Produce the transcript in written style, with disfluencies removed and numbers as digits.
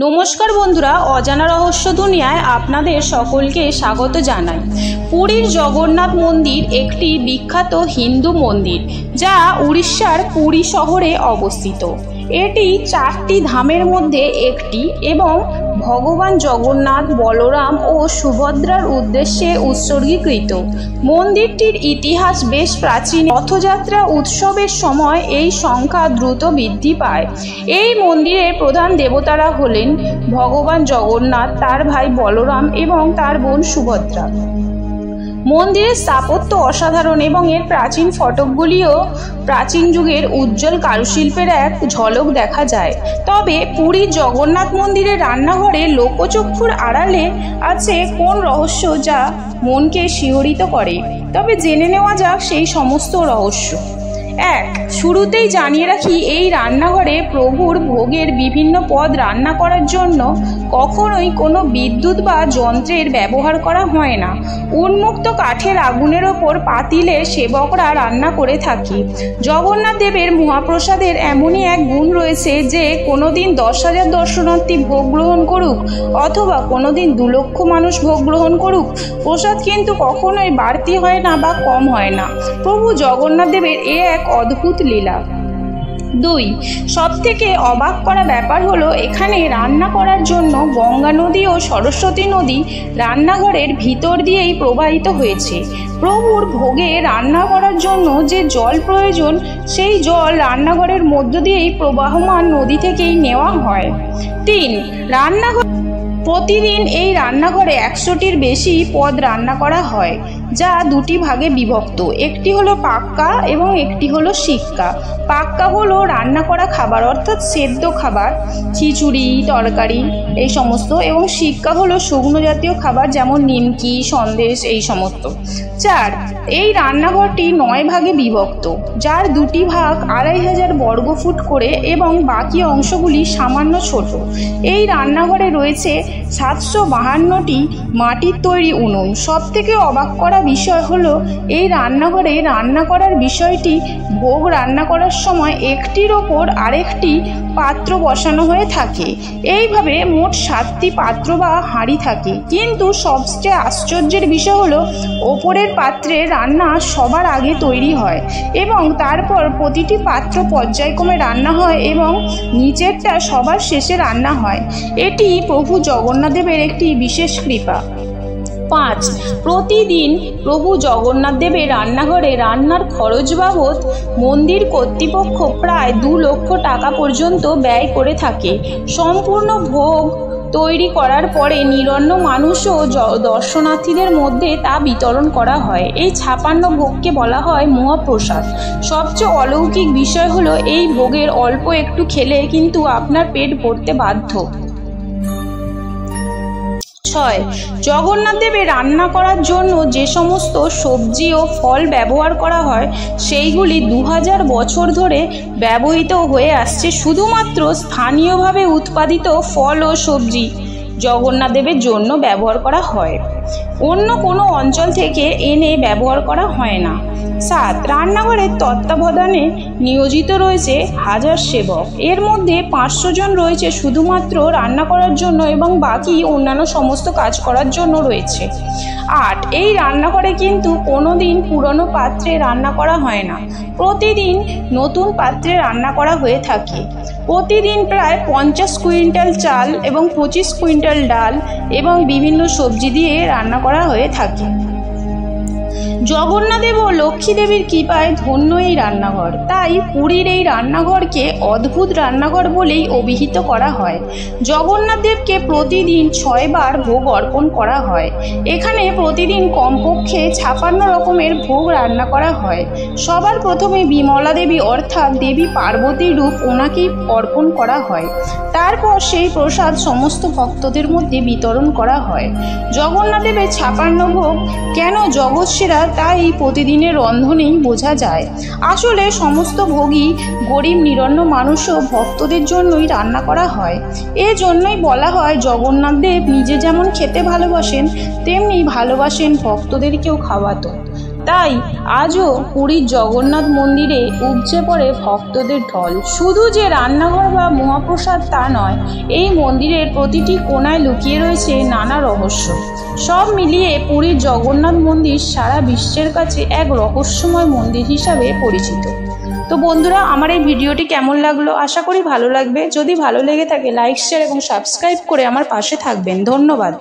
নমস্কার বন্ধুরা, অজানা রহস্য দুনিয়ায় আপনাদের সকলকে স্বাগত জানাই। পুরীর জগন্নাথ মন্দির একটি বিখ্যাত হিন্দু মন্দির যা উড়িষ্যার পুরী শহরে অবস্থিত। এটি 4টি ধামের মধ্যে একটি এবং ভগবান জগন্নাথ, বলরাম ও সুভদ্রার উদ্দেশ্যে উৎসর্গীকৃত। মন্দিরটির ইতিহাস বেশ প্রাচীন। রথযাত্রা উৎসবের সময় এই সংখ্যা দ্রুত বৃদ্ধি পায়। এই মন্দিরের প্রধান দেবতারা হলেন ভগবান জগন্নাথ, তার ভাই বলরাম এবং তার বোন সুভদ্রা। মন্দিরের স্থাপত্য অসাধারণ এবং এর প্রাচীন ফটকগুলিও প্রাচীন যুগের উজ্জ্বল কারুশিল্পের এক ঝলক দেখা যায়। তবে পুরীর জগন্নাথ মন্দিরের রান্নাঘরে লোকচক্ষুর আড়ালে আছে কোন রহস্য যা মনকে শিহরিত করে? তবে জেনে নেওয়া যাক সেই সমস্ত রহস্য। 1. শুরুতেই জানিয়ে রাখি, এই রান্নাঘরে প্রভুর ভোগের বিভিন্ন পদ রান্না করার জন্য কখনোই কোনো বিদ্যুৎ বা যন্ত্রের ব্যবহার করা হয় না। উন্মুক্ত কাঠের আগুনের ওপর পাতিলে সেবকরা রান্না করে থাকে। জগন্নাথ দেবের মহাপ্রসাদের এমনই এক গুণ রয়েছে যে কোনোদিন 10,000 দর্শনার্থী ভোগ গ্রহণ করুক অথবা কোনোদিন 2 লক্ষ মানুষ ভোগ গ্রহণ করুক, প্রসাদ কিন্তু কখনোই বাড়তি হয় না বা কম হয় না। প্রভু জগন্নাথ দেবের এক অদ্ভুত লীলা। 2. সবথেকে অবাক করা ব্যাপার হলো এখানে রান্না করার জন্য গঙ্গা নদী ও সরস্বতী নদী রান্নাঘরের ভিতর দিয়েই প্রবাহিত হয়েছে। প্রভুর ভোগে রান্না করার জন্য যে জল প্রয়োজন সেই জল রান্নাঘরের মধ্য দিয়েই প্রবাহমান নদী থেকেই নেওয়া হয়। 3. রান্নাঘর প্রতিদিন এই রান্নাঘরে 100টির বেশি পদ রান্না করা হয়, যা 2টি ভাগে বিভক্ত। একটি হলো পাক্কা এবং একটি হলো শিক্কা। পাক্কা হলো রান্না করা খাবার, অর্থাৎ সেদ্ধ খাবার, খিচুড়ি, তরকারি এই সমস্ত, এবং শিক্কা হলো শুকনো জাতীয় খাবার যেমন নিমকি, সন্দেশ এই সমস্ত। 4. এই রান্নাঘরটি 9 ভাগে বিভক্ত, যার 2টি ভাগ 2500 বর্গফুট করে এবং বাকি অংশগুলি সামান্য ছোট। এই রান্নাঘরে রয়েছে 752টি মাটির তৈরি উনুন। সবথেকে অবাক করা বিষয় হলো এই রান্নাঘরে রান্না করার বিষয়টি, ভোগ রান্না করার সময় একটির ওপর আরেকটি পাত্র বসানো হয়ে থাকে। এইভাবে মোট 7টি পাত্র বা হাঁড়ি থাকে। কিন্তু সবচেয়ে আশ্চর্যের বিষয় হলো ওপরের পাত্রে রান্না সবার আগে তৈরি হয় এবং তারপর প্রতিটি পাত্র পর্যায়ক্রমে রান্না হয় এবং নিচেরটা সবার শেষে রান্না হয়। এটি প্রভু জগন্নাথ দেবের একটি বিশেষ কৃপা। 5. প্রতিদিন প্রভু জগন্নাথ দেবের রান্নাঘরে রান্নার খরচ বাবদ মন্দির কর্তৃপক্ষ প্রায় 2 লক্ষ টাকা পর্যন্ত ব্যয় করে থাকে। সম্পূর্ণ ভোগ তৈরি করার পরে নিরন্ন মানুষ ও দর্শনার্থীদের মধ্যে তা বিতরণ করা হয়। এই 56 ভোগকে বলা হয় মহাপ্রসাদ। সবচেয়ে অলৌকিক বিষয় হলো এই ভোগের অল্প একটু খেলে কিন্তু আপনার পেট ভরতে বাধ্য। 6. জগন্নাথ দেবের রান্না করার জন্য যে সমস্ত সবজি ও ফল ব্যবহার করা হয় সেইগুলি 2000 বছর ধরে ব্যবহৃত হয়ে আসছে। শুধুমাত্র স্থানীয়ভাবে উৎপাদিত ফল ও সবজি জগন্নাথ দেবের জন্য ব্যবহার করা হয়, অন্য কোনো অঞ্চল থেকে এনে ব্যবহার করা হয় না। 7. রান্নাঘরের তত্ত্বাবধানে নিয়োজিত রয়েছে 1000 সেবক। এর মধ্যে 500 জন রয়েছে শুধুমাত্র রান্না করার জন্য এবং বাকি অন্যান্য সমস্ত কাজ করার জন্য রয়েছে। 8. এই রান্নাঘরে কিন্তু কোনো দিন পুরনো পাত্রে রান্না করা হয় না, প্রতিদিন নতুন পাত্রে রান্না করা হয়ে থাকে। প্রতিদিন প্রায় 50 কুইন্টাল চাল এবং 25 কুইন্টাল ডাল এবং বিভিন্ন সবজি দিয়ে রান্না করা হয়ে থাকে। জগন্নাথ দেব ও লক্ষ্মী দেবীর কৃপায় ধন্য এই রান্নাঘর, তাই পুরীর এই রান্নাঘরকে অদ্ভুত রান্নাঘর বলেই অভিহিত করা হয়। জগন্নাথ দেবকে প্রতিদিন 6 বার ভোগ অর্পণ করা হয়। এখানে প্রতিদিন কমপক্ষে 56 রকমের ভোগ রান্না করা হয়। সবার প্রথমে বিমলা দেবী অর্থাৎ দেবী পার্বতীর রূপ ওনাকেই অর্পণ করা হয়। তারপর সেই প্রসাদ সমস্ত ভক্তদের মধ্যে বিতরণ করা হয়। জগন্নাথ দেবের 56 ভোগ কেন জগৎসেরা তা এই প্রতিদিনের রন্ধনেই বোঝা যায়। আসলে সমস্ত ভোগই গরিব নিরন্ন মানুষ ও ভক্তদের জন্যই রান্না করা হয়। এজন্যই বলা হয় জগন্নাথ দেব নিজে যেমন খেতে ভালোবাসেন তেমনি ভালোবাসেন ভক্তদেরকেও খাওয়াতো। তাই আজও পুরীর জগন্নাথ মন্দিরে উপচে পড়ে ভক্তদের ঢল। শুধু যে রান্নাঘর বা মহাপ্রসাদ তা নয়, এই মন্দিরের প্রতিটি কোণায় লুকিয়ে রয়েছে নানা রহস্য। সব মিলিয়ে পুরীর জগন্নাথ মন্দির সারা বিশ্বের কাছে এক রহস্যময় মন্দির হিসাবে পরিচিত। তো বন্ধুরা, আমার এই ভিডিওটি কেমন লাগলো? আশা করি ভালো লাগবে। যদি ভালো লেগে থাকে লাইক, শেয়ার এবং সাবস্ক্রাইব করে আমার পাশে থাকবেন। ধন্যবাদ।